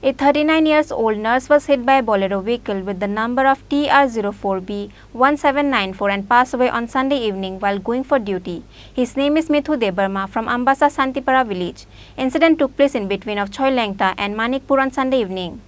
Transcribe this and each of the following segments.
A 39-year-old nurse was hit by a bolero vehicle with the number of TR04B1794 and passed away on Sunday evening while going for duty. His name is Mithu Debbarma from Ambasa Santipara village. Incident took place in between of Choilengta and Manikpur on Sunday evening.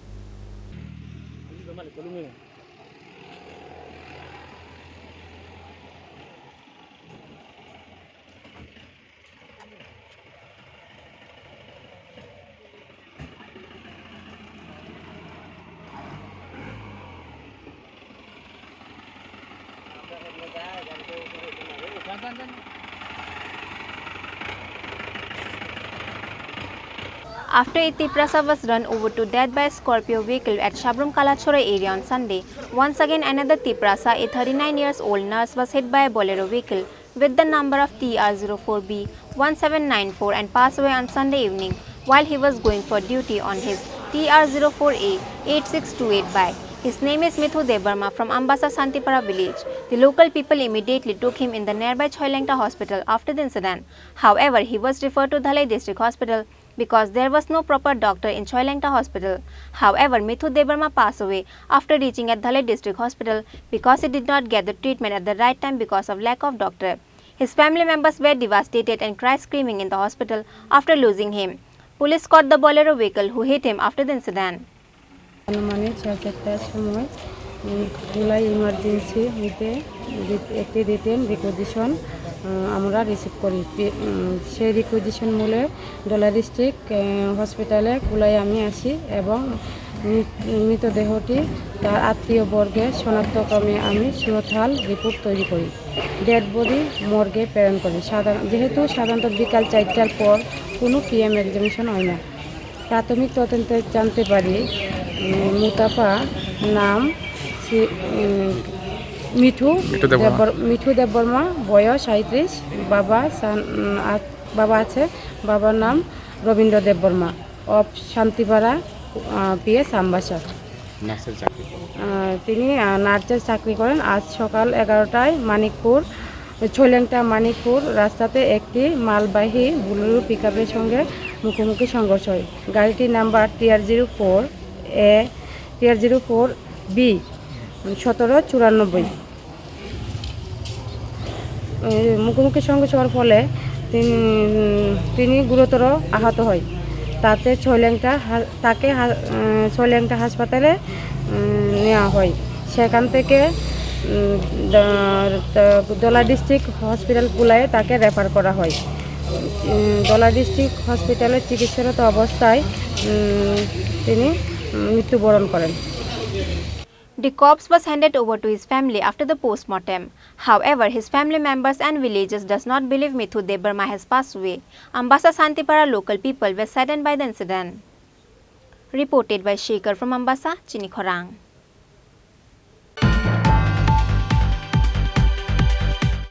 After a Tripura was run over to death by a Scorpio vehicle at Shabrum Kalachora area on Sunday, once again another Tripura, a 39-year-old nurse was hit by a bolero vehicle with the number of TR04B1794 and passed away on Sunday evening while he was going for duty on his TR04A8628 bike. His name is Mithu Debbarma from Ambasa Santipara village. The local people immediately took him in the nearby Choilengta hospital after the incident. However, he was referred to Dhalai district hospital because there was no proper doctor in Choilengta hospital. However, Mithu Debbarma passed away after reaching at Dhalai district hospital because he did not get the treatment at the right time because of lack of doctor. His family members were devastated and cried screaming in the hospital after losing him. Police caught the bolero vehicle who hit him after the incident. আমরা receive করি সেই requisition মূলে ডলা district হসপিটালে কুলাই আমি আসি এবং মৃতদেহটি তার আত্মীয় বর্গের শনাক্তক্রমে আমি সুরতহাল রিপোর্ট তৈরি করি ডেড বডি মর্গে প্রেরণ করি যেহেতু সাধারণত বিকাল 4টার পর কোনো পিএম এক্সামিনেশন হয় না প্রাথমিক তদন্তে জানতে পারি মুতাফা নাম মিঠু দেববর্মা বয়স 37 বাবা আছে বাবার নাম রবীন্দ্র দেববর্মা অফ শান্তিপাড়া পিএস আম্বাসা তিনি নার্সের চাকরি করেন আজ সকাল 11টায় মানিকপুর ছোলেংটা মানিকপুর রাস্তাতে একটি মালবাহী বুলেরো পিকআপের সঙ্গে মুখোমুখি সংঘর্ষ হয় গাড়িটির নাম্বার TR04B 1794 মুখোমুখি সংঘর্ষ হওয়ার ফলে তিনি গুরুতর আহত হয় তাকে ছোলেংটা হাসপাতালে নেওয়া হয় সেখান থেকে দলা ডিস্ট্রিক্ট হসপিটাল কুলায় তাকে রেফার করা হয় দলা ডিস্ট্রিক্ট হসপিটালে চিকিৎসারত অবস্থায় তিনি মৃত্যুবরণ করেন The corpse was handed over to his family after the post-mortem. However, his family members and villagers does not believe Mithu Debbarma has passed away. Ambasa Santipara local people were saddened by the incident. Reported by Shekhar from Ambasa, Chini Khorang.